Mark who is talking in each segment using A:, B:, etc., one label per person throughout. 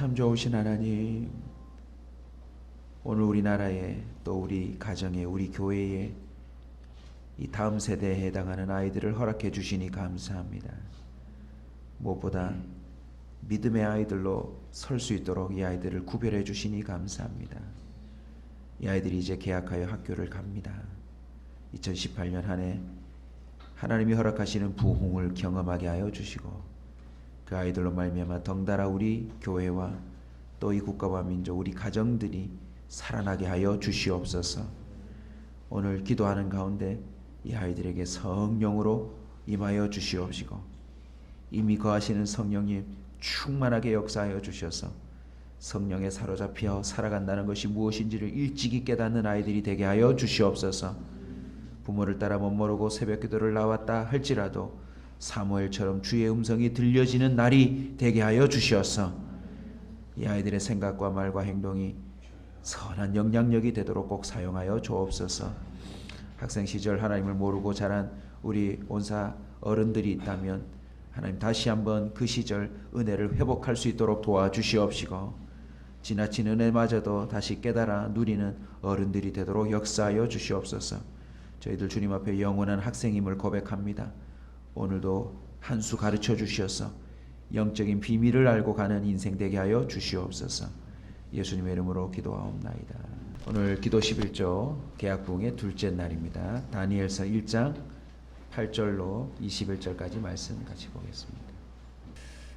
A: 참 좋으신 하나님, 오늘 우리나라에 또 우리 가정에 우리 교회에 이 다음 세대에 해당하는 아이들을 허락해 주시니 감사합니다. 무엇보다 믿음의 아이들로 설 수 있도록 이 아이들을 구별해 주시니 감사합니다. 이 아이들이 이제 개학하여 학교를 갑니다. 2018년 한 해 하나님이 허락하시는 부흥을 경험하게 하여 주시고 그 아이들로 말미암아 덩달아 우리 교회와 또 이 국가와 민족 우리 가정들이 살아나게 하여 주시옵소서. 오늘 기도하는 가운데 이 아이들에게 성령으로 임하여 주시옵시고 이미 거하시는 성령님 충만하게 역사하여 주셔서 성령에 사로잡혀 살아간다는 것이 무엇인지를 일찍이 깨닫는 아이들이 되게 하여 주시옵소서. 부모를 따라 못 모르고 새벽기도를 나왔다 할지라도 사무엘처럼 주의 음성이 들려지는 날이 되게 하여 주시옵소서. 이 아이들의 생각과 말과 행동이 선한 영향력이 되도록 꼭 사용하여 주옵소서. 학생 시절 하나님을 모르고 자란 우리 온사 어른들이 있다면 하나님 다시 한번 그 시절 은혜를 회복할 수 있도록 도와주시옵시고 지나친 은혜마저도 다시 깨달아 누리는 어른들이 되도록 역사하여 주시옵소서. 저희들 주님 앞에 영원한 학생임을 고백합니다. 오늘도 한 수 가르쳐 주시어서 영적인 비밀을 알고 가는 인생 되게 하여 주시옵소서. 예수님의 이름으로 기도하옵나이다. 오늘 기도 11조 개학 부흥의 둘째 날입니다. 다니엘서 1장 8절로 21절까지 말씀 같이 보겠습니다.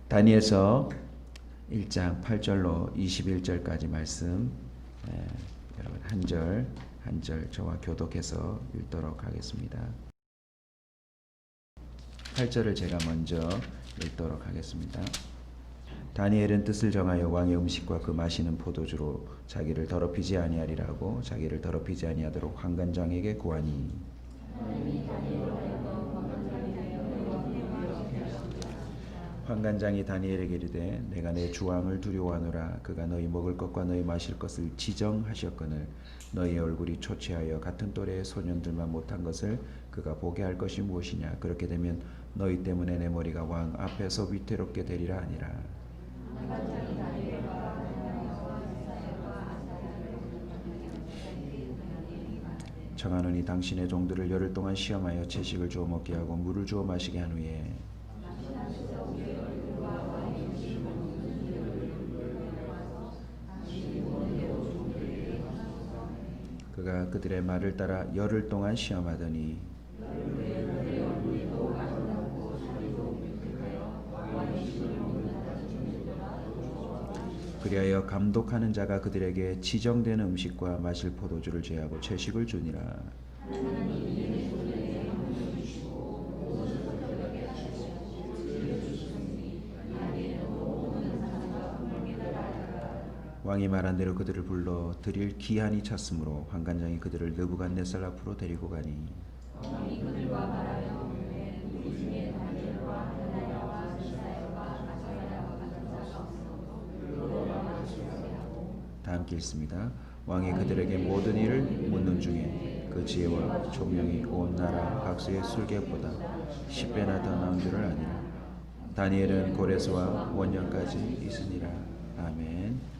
A: 다니엘서 1장 8절로 21절까지 말씀 여러분 한 절 한 절 저와 교독해서 읽도록 하겠습니다. 8절을 제가 먼저 읽도록 하겠습니다. 다니엘은 뜻을 정하여 왕의 음식과 그 마시는 포도주로 자기를 더럽히지 아니하리라고 자기를 더럽히지 아니하도록 환관장에게 구하니 환관장이 다니엘에게 이르되 내가 내 주왕을 두려워하노라. 그가 너희 먹을 것과 너희 마실 것을 지정하셨거늘 너희의 얼굴이 초췌하여 같은 또래의 소년들만 못한 것을 그가 보게 할 것이 무엇이냐. 그렇게 되면 너희 때문에 내 머리가 왕 앞에서 위태롭게 되리라 하니라. 정하노니 당신의 종들을 열흘 동안 시험하여 채식을 주어 먹게 하고 물을 주어 마시게 한 후에 그가 그들의 말을 따라 열흘 동안 시험하더니 그리하여 감독하는 자가 그들에게 지정된 음식과 마실 포도주를 제하고 채식을 주니라. 왕이 말한 대로 그들을 불러 드릴 기한이 찼으므로 환관장이 그들을 느부갓네살 앞으로 데리고 가니 왕이 그들과 말하여 우리 중에 다니엘과 하나냐와 미사엘과 아사랴와 같은 자가 없으므로 그들로 말하시고 다 함께 읽습니다. 왕이 그들에게 모든 일을 묻는 중에 그 지혜와 총명이 온 나라 각수의 술객보다 10배나 더 나은 줄을 아니라. 다니엘은 고레스와 원년까지 있으니라. 아멘.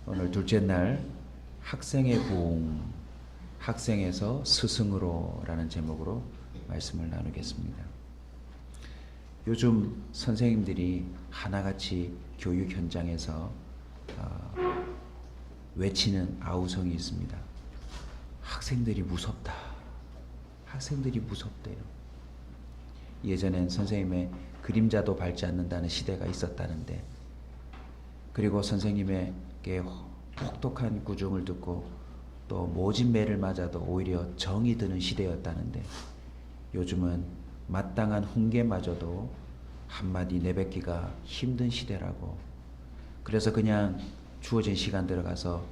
A: 오늘 둘째 날 학생의 부흥, 학생에서 스승으로 라는 제목으로 말씀을 나누겠습니다. 요즘 선생님들이 하나같이 교육 현장에서 외치는 아우성이 있습니다. 학생들이 무섭다. 학생들이 무섭대요. 예전엔 선생님의 그림자도 밟지 않는다는 시대가 있었다는데 그리고 선생님에게 혹독한 구중을 듣고 또 모진 매를 맞아도 오히려 정이 드는 시대였다는데 요즘은 마땅한 훈계마저도 한마디 내뱉기가 힘든 시대라고. 그래서 그냥 주어진 시간 들어가서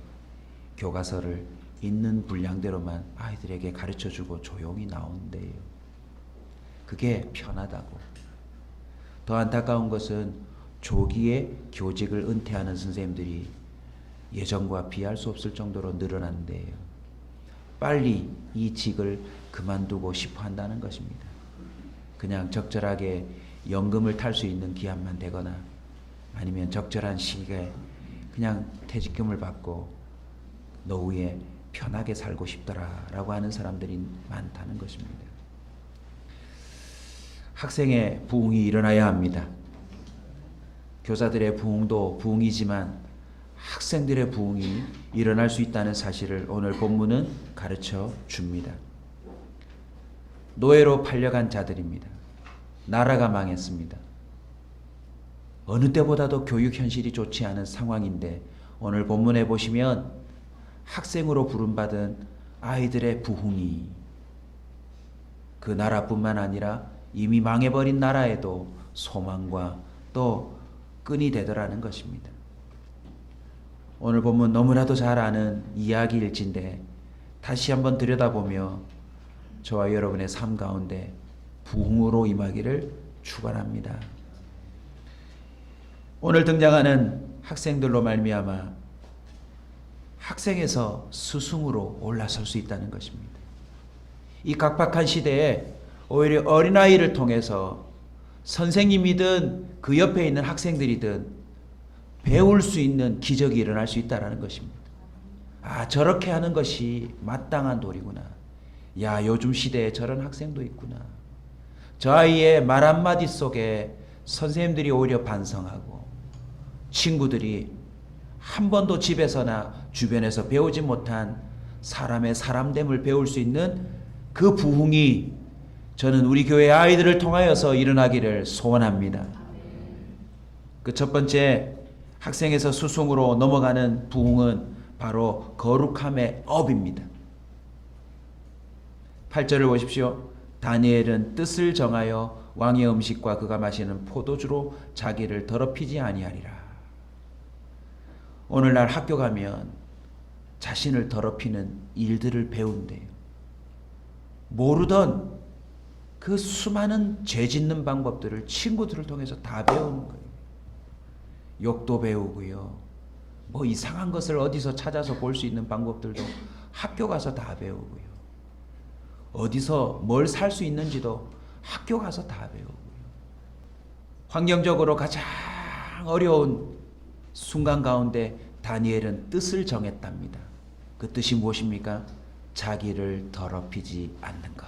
A: 교과서를 있는 분량대로만 아이들에게 가르쳐주고 조용히 나온대요. 그게 편하다고. 더 안타까운 것은 조기에 교직을 은퇴하는 선생님들이 예전과 비할 수 없을 정도로 늘어난대요. 빨리 이 직을 그만두고 싶어 한다는 것입니다. 그냥 적절하게 연금을 탈 수 있는 기한만 되거나 아니면 적절한 시기에 그냥 퇴직금을 받고 노후에 편하게 살고 싶더라라고 하는 사람들이 많다는 것입니다. 학생의 부흥이 일어나야 합니다. 교사들의 부흥도 부흥이지만 학생들의 부흥이 일어날 수 있다는 사실을 오늘 본문은 가르쳐 줍니다. 노예로 팔려간 자들입니다. 나라가 망했습니다. 어느 때보다도 교육 현실이 좋지 않은 상황인데 오늘 본문에 보시면 학생으로 부름받은 아이들의 부흥이 그 나라뿐만 아니라 이미 망해버린 나라에도 소망과 또 끈이 되더라는 것입니다. 오늘 본문 너무나도 잘 아는 이야기일진데 다시 한번 들여다보며 저와 여러분의 삶 가운데 부흥으로 임하기를 축원합니다. 오늘 등장하는 학생들로 말미암아 학생에서 스승으로 올라설 수 있다는 것입니다. 이 각박한 시대에 오히려 어린아이를 통해서 선생님이든 그 옆에 있는 학생들이든 배울 수 있는 기적이 일어날 수 있다는 것입니다. 아, 저렇게 하는 것이 마땅한 도리구나. 야, 요즘 시대에 저런 학생도 있구나. 저 아이의 말 한마디 속에 선생님들이 오히려 반성하고 친구들이 한 번도 집에서나 주변에서 배우지 못한 사람의 사람됨을 배울 수 있는 그 부흥이 저는 우리 교회 아이들을 통하여서 일어나기를 소원합니다. 그 첫 번째 학생에서 스승으로 넘어가는 부흥은 바로 거룩함의 업입니다. 8절을 보십시오. 다니엘은 뜻을 정하여 왕의 음식과 그가 마시는 포도주로 자기를 더럽히지 아니하리라. 오늘날 학교 가면 자신을 더럽히는 일들을 배운대요. 모르던 그 수많은 죄 짓는 방법들을 친구들을 통해서 다 배우는 거예요. 욕도 배우고요. 뭐 이상한 것을 어디서 찾아서 볼 수 있는 방법들도 학교 가서 다 배우고요. 어디서 뭘 살 수 있는지도 학교 가서 다 배우고요. 환경적으로 가장 어려운 순간 가운데 다니엘은 뜻을 정했답니다. 그 뜻이 무엇입니까? 자기를 더럽히지 않는 것.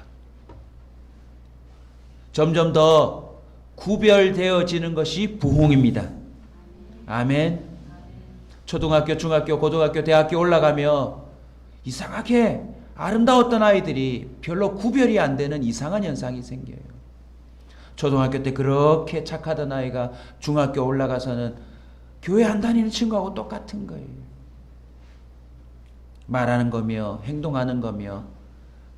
A: 점점 더 구별되어지는 것이 부흥입니다. 아멘. 초등학교, 중학교, 고등학교, 대학교 올라가며 이상하게 아름다웠던 아이들이 별로 구별이 안 되는 이상한 현상이 생겨요. 초등학교 때 그렇게 착하던 아이가 중학교 올라가서는 교회 안 다니는 친구하고 똑같은 거예요. 말하는 거며 행동하는 거며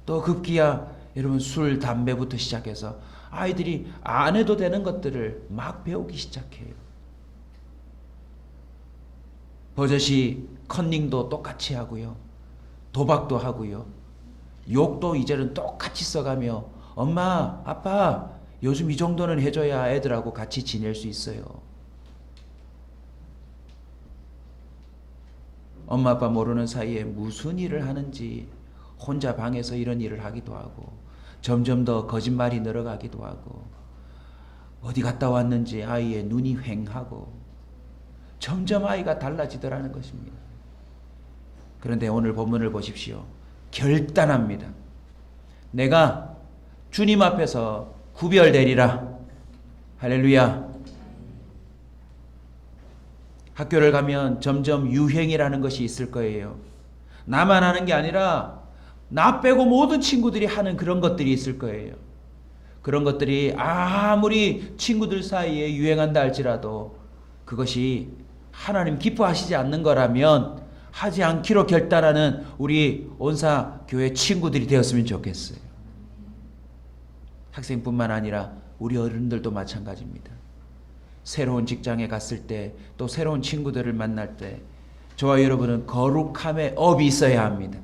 A: 또 급기야 여러분 술, 담배부터 시작해서 아이들이 안 해도 되는 것들을 막 배우기 시작해요. 버젓이 컨닝도 똑같이 하고요. 도박도 하고요. 욕도 이제는 똑같이 써가며 엄마, 아빠 요즘 이 정도는 해줘야 애들하고 같이 지낼 수 있어요. 엄마 아빠 모르는 사이에 무슨 일을 하는지 혼자 방에서 이런 일을 하기도 하고 점점 더 거짓말이 늘어가기도 하고 어디 갔다 왔는지 아이의 눈이 휑하고 점점 아이가 달라지더라는 것입니다. 그런데 오늘 본문을 보십시오. 결단합니다. 내가 주님 앞에서 구별되리라. 할렐루야. 학교를 가면 점점 유행이라는 것이 있을 거예요. 나만 하는 게 아니라 나 빼고 모든 친구들이 하는 그런 것들이 있을 거예요. 그런 것들이 아무리 친구들 사이에 유행한다 할지라도 그것이 하나님 기뻐하시지 않는 거라면 하지 않기로 결단하는 우리 온사 교회 친구들이 되었으면 좋겠어요. 학생뿐만 아니라 우리 어른들도 마찬가지입니다. 새로운 직장에 갔을 때 또 새로운 친구들을 만날 때 저와 여러분은 거룩함의 업이 있어야 합니다.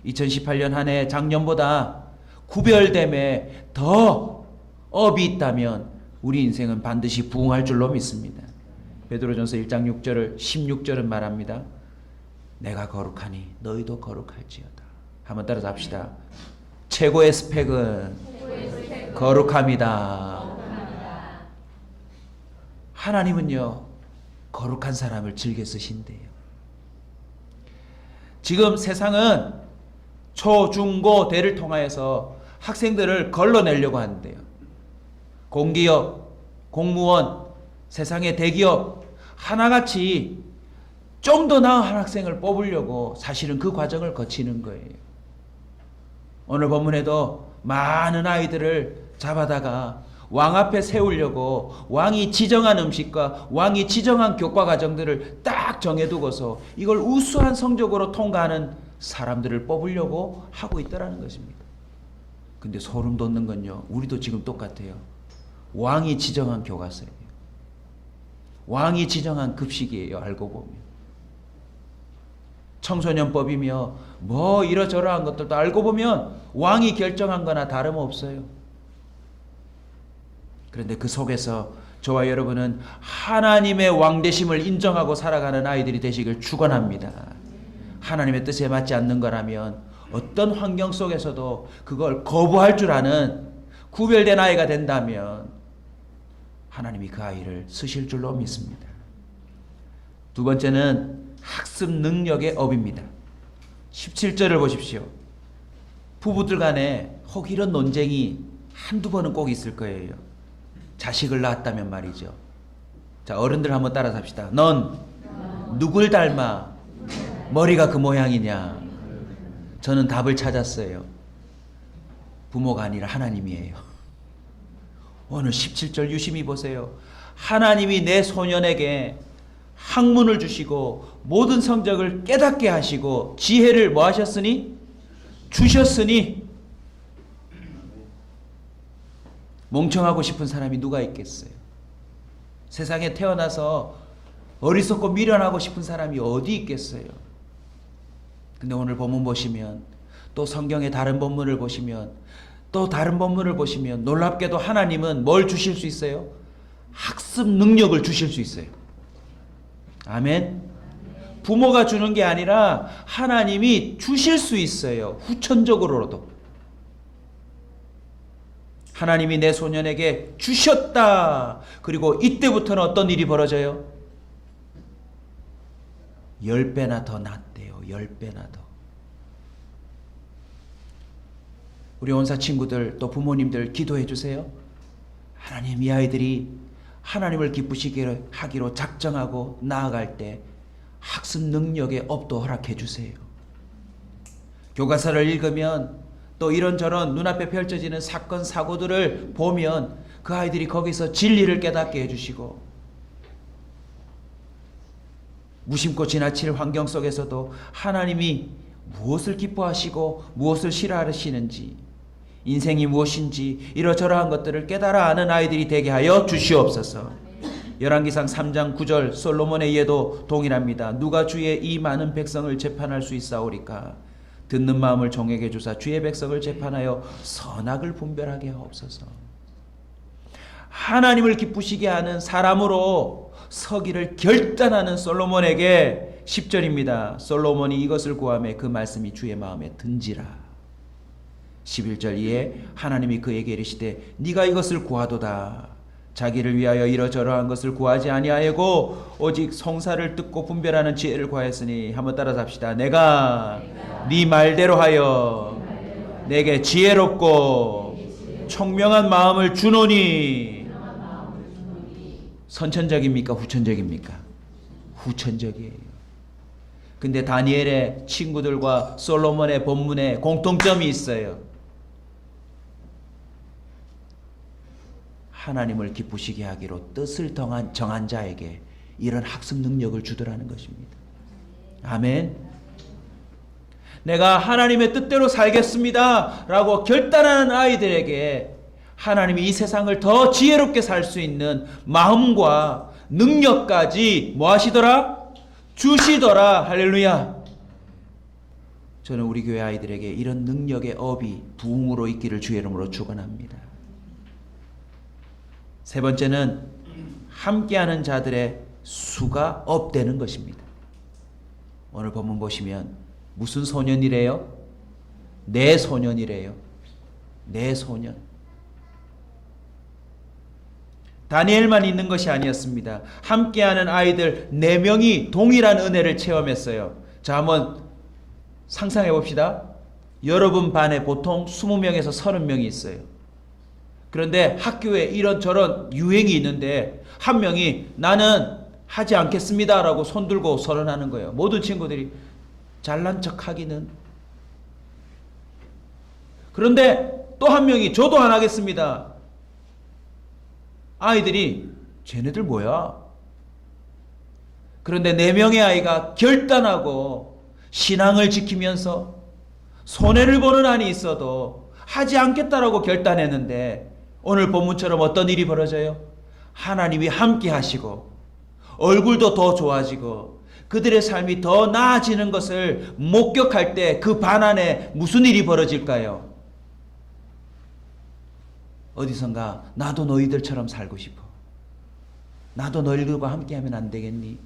A: 2018년 한 해 작년보다 구별됨에 더 업이 있다면 우리 인생은 반드시 부흥할 줄로 믿습니다. 베드로전서 1장 6절을 16절은 말합니다. 내가 거룩하니 너희도 거룩할지어다. 한번 따라서 합시다. 최고의 스펙은 거룩함이다. 하나님은요 거룩한 사람을 즐겨 쓰신대요. 지금 세상은 초, 중, 고, 대를 통하여서 학생들을 걸러내려고 하는데요. 공기업, 공무원, 세상의 대기업 하나같이 좀 더 나은 학생을 뽑으려고 사실은 그 과정을 거치는 거예요. 오늘 본문에도 많은 아이들을 잡아다가 왕 앞에 세우려고 왕이 지정한 음식과 왕이 지정한 교과 과정들을 딱 정해두고서 이걸 우수한 성적으로 통과하는 사람들을 뽑으려고 하고 있더라는 것입니다. 근데 소름 돋는 건요, 우리도 지금 똑같아요. 왕이 지정한 교과서예요. 왕이 지정한 급식이에요. 알고 보면 청소년법이며 뭐 이러저러한 것들도 알고 보면 왕이 결정한 거나 다름없어요. 그런데 그 속에서 저와 여러분은 하나님의 왕되심을 인정하고 살아가는 아이들이 되시길 축원합니다. 하나님의 뜻에 맞지 않는 거라면 어떤 환경 속에서도 그걸 거부할 줄 아는 구별된 아이가 된다면 하나님이 그 아이를 쓰실 줄로 믿습니다. 두 번째는 학습 능력의 업입니다. 17절을 보십시오. 부부들 간에 혹 이런 논쟁이 한두 번은 꼭 있을 거예요. 자식을 낳았다면 말이죠. 자, 어른들 한번 따라서 합시다. 넌 누굴 닮아 머리가 그 모양이냐? 저는 답을 찾았어요. 부모가 아니라 하나님이에요. 오늘 17절 유심히 보세요. 하나님이 내 소년에게 학문을 주시고 모든 성적을 깨닫게 하시고 지혜를 뭐 하셨으니? 주셨으니 멍청하고 싶은 사람이 누가 있겠어요? 세상에 태어나서 어리석고 미련하고 싶은 사람이 어디 있겠어요? 근데 오늘 본문 보시면 또 성경의 다른 본문을 보시면 또 다른 본문을 보시면 놀랍게도 하나님은 뭘 주실 수 있어요? 학습 능력을 주실 수 있어요. 아멘. 부모가 주는 게 아니라 하나님이 주실 수 있어요. 후천적으로도. 하나님이 내 소년에게 주셨다. 그리고 이때부터는 어떤 일이 벌어져요? 10배나 더 낫대요. 10배나 더. 우리 온사 친구들 또 부모님들 기도해 주세요. 하나님, 이 아이들이 하나님을 기쁘시게 하기로 작정하고 나아갈 때 학습 능력의 업도 허락해 주세요. 교과서를 읽으면 또 이런저런 눈앞에 펼쳐지는 사건 사고들을 보면 그 아이들이 거기서 진리를 깨닫게 해주시고, 무심코 지나칠 환경 속에서도 하나님이 무엇을 기뻐하시고 무엇을 싫어하시는지, 인생이 무엇인지 이러저러한 것들을 깨달아 아는 아이들이 되게 하여 주시옵소서. 열왕기상 3장 9절 솔로몬의 예도 동일합니다. 누가 주의 이 많은 백성을 재판할 수 있사오리까? 듣는 마음을 종에게 주사 주의 백성을 재판하여 선악을 분별하게 하옵소서. 하나님을 기쁘시게 하는 사람으로 서기를 결단하는 솔로몬에게 10절입니다. 솔로몬이 이것을 구하매 그 말씀이 주의 마음에 든지라. 11절 이에 하나님이 그에게 이르시되 네가 이것을 구하도다. 자기를 위하여 이러저러한 것을 구하지 아니하였고 오직 성사를 듣고 분별하는 지혜를 구하였으니. 한번 따라서 합시다. 내가 네 말대로 하여 내게 지혜롭고 총명한 마음을 주노니. 선천적입니까? 후천적입니까? 후천적이에요. 근데 다니엘의 친구들과 솔로몬의 본문에 공통점이 있어요. 하나님을 기쁘시게 하기로 뜻을 정한 자에게 이런 학습 능력을 주더라는 것입니다. 아멘. 내가 하나님의 뜻대로 살겠습니다 라고 결단하는 아이들에게 하나님이 이 세상을 더 지혜롭게 살 수 있는 마음과 능력까지 뭐 하시더라? 주시더라. 할렐루야. 저는 우리 교회 아이들에게 이런 능력의 업이 부흥으로 있기를 주의 이름으로 축원합니다. 세 번째는 함께하는 자들의 수가 업되는 것입니다. 오늘 본문 보시면 무슨 소년이래요? 내 소년이래요. 내 소년. 다니엘만 있는 것이 아니었습니다. 함께하는 아이들 4명이 동일한 은혜를 체험했어요. 자, 한번 상상해 봅시다. 여러분 반에 보통 20명에서 30명이 있어요. 그런데 학교에 이런저런 유행이 있는데 한 명이 나는 하지 않겠습니다 라고 손 들고 선언하는 거예요. 모든 친구들이 잘난 척 하기는. 그런데 또 한 명이 저도 안 하겠습니다. 아이들이 쟤네들 뭐야? 그런데 4명의 아이가 결단하고 신앙을 지키면서 손해를 보는 한이 있어도 하지 않겠다라고 결단했는데 오늘 본문처럼 어떤 일이 벌어져요? 하나님이 함께 하시고 얼굴도 더 좋아지고 그들의 삶이 더 나아지는 것을 목격할 때 그 반 안에 무슨 일이 벌어질까요? 어디선가 나도 너희들처럼 살고 싶어. 나도 너희들과 함께하면 안 되겠니?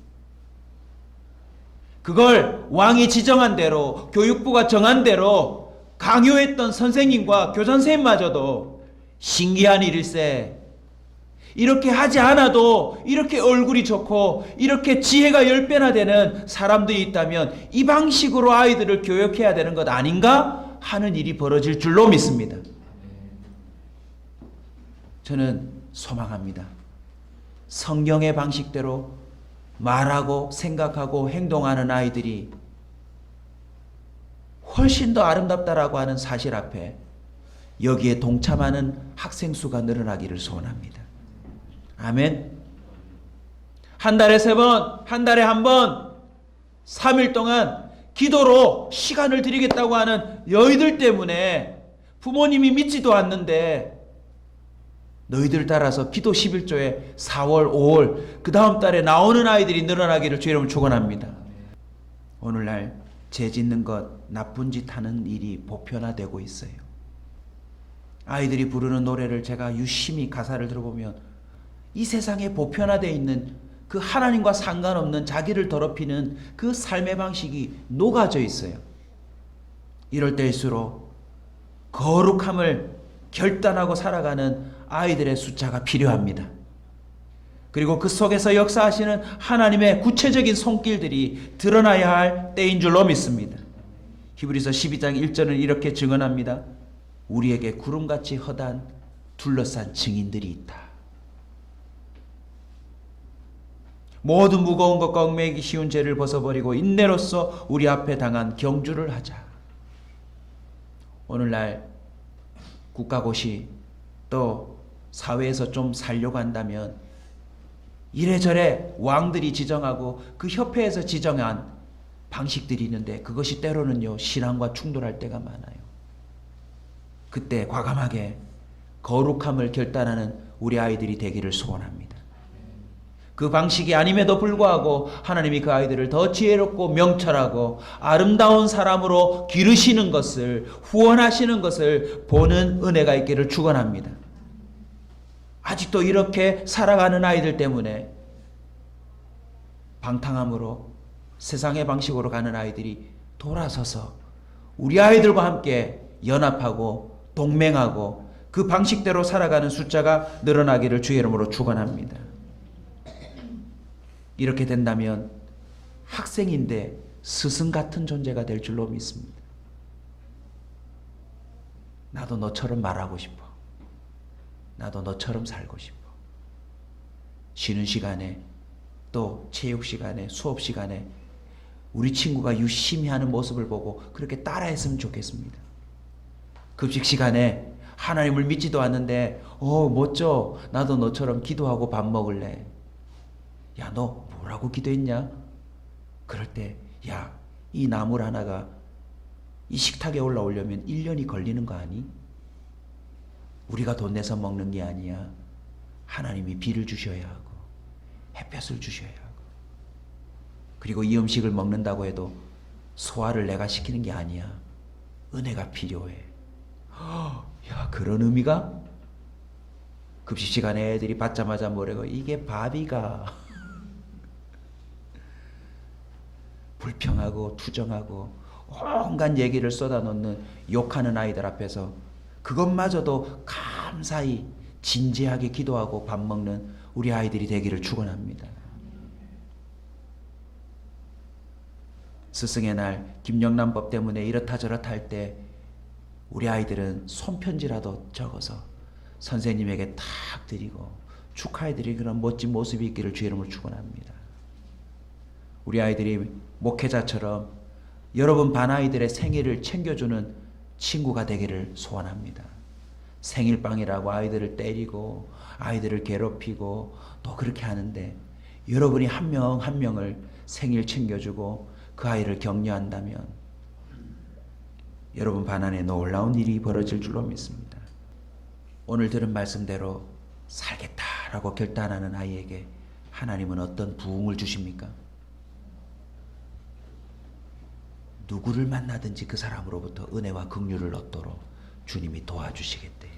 A: 그걸 왕이 지정한 대로 교육부가 정한 대로 강요했던 선생님과 교장선생님마저도 신기한 일일세. 이렇게 하지 않아도 이렇게 얼굴이 좋고 이렇게 지혜가 10배나 되는 사람들이 있다면 이 방식으로 아이들을 교육해야 되는 것 아닌가 하는 일이 벌어질 줄로 믿습니다. 저는 소망합니다. 성경의 방식대로 말하고 생각하고 행동하는 아이들이 훨씬 더 아름답다라고 하는 사실 앞에 여기에 동참하는 학생 수가 늘어나기를 소원합니다. 아멘. 한 달에 3번, 한 달에 1번, 3일 동안 기도로 시간을 드리겠다고 하는 너희들 때문에 부모님이 믿지도 않는데 너희들 따라서 기도 11조에 4월, 5월 그 다음 달에 나오는 아이들이 늘어나기를 주의 이름으로 축원합니다. 오늘날 죄 짓는 것, 나쁜 짓 하는 일이 보편화되고 있어요. 아이들이 부르는 노래를 제가 유심히 가사를 들어보면 이 세상에 보편화되어 있는 그 하나님과 상관없는 자기를 더럽히는 그 삶의 방식이 녹아져 있어요. 이럴 때일수록 거룩함을 결단하고 살아가는 아이들의 숫자가 필요합니다. 그리고 그 속에서 역사하시는 하나님의 구체적인 손길들이 드러나야 할 때인 줄로 믿습니다. 히브리서 12장 1절은 이렇게 증언합니다. 우리에게 구름같이 허단 둘러싼 증인들이 있다. 모든 무거운 것과 얽매이기 쉬운 죄를 벗어버리고 인내로써 우리 앞에 당한 경주를 하자. 오늘날 국가고시 또 사회에서 좀 살려고 한다면 이래저래 왕들이 지정하고 그 협회에서 지정한 방식들이 있는데 그것이 때로는요 신앙과 충돌할 때가 많아요. 그때 과감하게 거룩함을 결단하는 우리 아이들이 되기를 소원합니다. 그 방식이 아님에도 불구하고 하나님이 그 아이들을 더 지혜롭고 명철하고 아름다운 사람으로 기르시는 것을 후원하시는 것을 보는 은혜가 있기를 축원합니다. 아직도 이렇게 살아가는 아이들 때문에 방탕함으로 세상의 방식으로 가는 아이들이 돌아서서 우리 아이들과 함께 연합하고 동맹하고 그 방식대로 살아가는 숫자가 늘어나기를 주의 이름으로 축원합니다. 이렇게 된다면 학생인데 스승 같은 존재가 될 줄로 믿습니다. 나도 너처럼 말하고 싶어. 나도 너처럼 살고 싶어. 쉬는 시간에 또 체육 시간에 수업 시간에 우리 친구가 유심히 하는 모습을 보고 그렇게 따라했으면 좋겠습니다. 급식 시간에 하나님을 믿지도 않는데 멋져. 나도 너처럼 기도하고 밥 먹을래. 야, 너 뭐라고 기도했냐? 그럴 때 야, 이 나물 하나가 이 식탁에 올라오려면 1년이 걸리는 거 아니? 우리가 돈 내서 먹는 게 아니야. 하나님이 비를 주셔야 하고 햇볕을 주셔야 하고 그리고 이 음식을 먹는다고 해도 소화를 내가 시키는 게 아니야. 은혜가 필요해. 야, 그런 의미가? 급식 시간에 애들이 받자마자 뭐래고 이게 밥이가 불평하고 투정하고 온갖 얘기를 쏟아놓는 욕하는 아이들 앞에서 그것마저도 감사히 진지하게 기도하고 밥 먹는 우리 아이들이 되기를 축원합니다. 스승의 날 김영란법 때문에 이렇다 저렇다 할 때 우리 아이들은 손편지라도 적어서 선생님에게 탁 드리고 축하해드리는 그런 멋진 모습이 있기를 주의 이름으로 축원합니다. 우리 아이들이 목회자처럼 여러분 반 아이들의 생일을 챙겨주는 친구가 되기를 소원합니다. 생일빵이라고 아이들을 때리고 아이들을 괴롭히고 또 그렇게 하는데 여러분이 한 명 한 명을 생일 챙겨주고 그 아이를 격려한다면 여러분 반 안에 놀라운 일이 벌어질 줄로 믿습니다. 오늘 들은 말씀대로 살겠다라고 결단하는 아이에게 하나님은 어떤 부흥을 주십니까? 누구를 만나든지 그 사람으로부터 은혜와 긍휼을 얻도록 주님이 도와주시겠대요.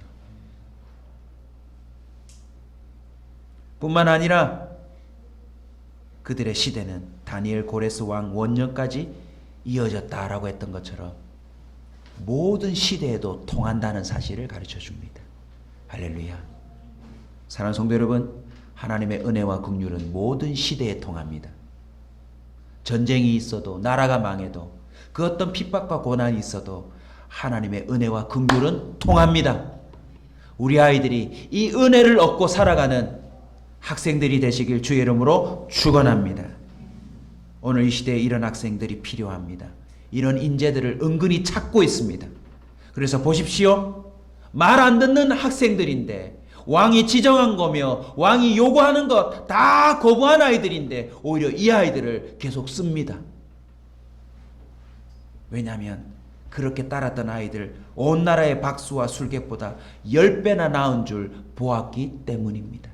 A: 뿐만 아니라 그들의 시대는 다니엘 고레스 왕 원년까지 이어졌다라고 했던 것처럼 모든 시대에도 통한다는 사실을 가르쳐 줍니다. 할렐루야. 사랑하는 성도 여러분, 하나님의 은혜와 긍휼은 모든 시대에 통합니다. 전쟁이 있어도 나라가 망해도 그 어떤 핍박과 고난이 있어도 하나님의 은혜와 긍휼은 통합니다. 우리 아이들이 이 은혜를 얻고 살아가는 학생들이 되시길 주의 이름으로 축원합니다. 오늘 이 시대에 이런 학생들이 필요합니다. 이런 인재들을 은근히 찾고 있습니다. 그래서 보십시오. 말 안 듣는 학생들인데 왕이 지정한 거며 왕이 요구하는 것 다 거부한 아이들인데 오히려 이 아이들을 계속 씁니다. 왜냐하면 그렇게 따랐던 아이들 온 나라의 박수와 술객보다 10배나 나은 줄 보았기 때문입니다.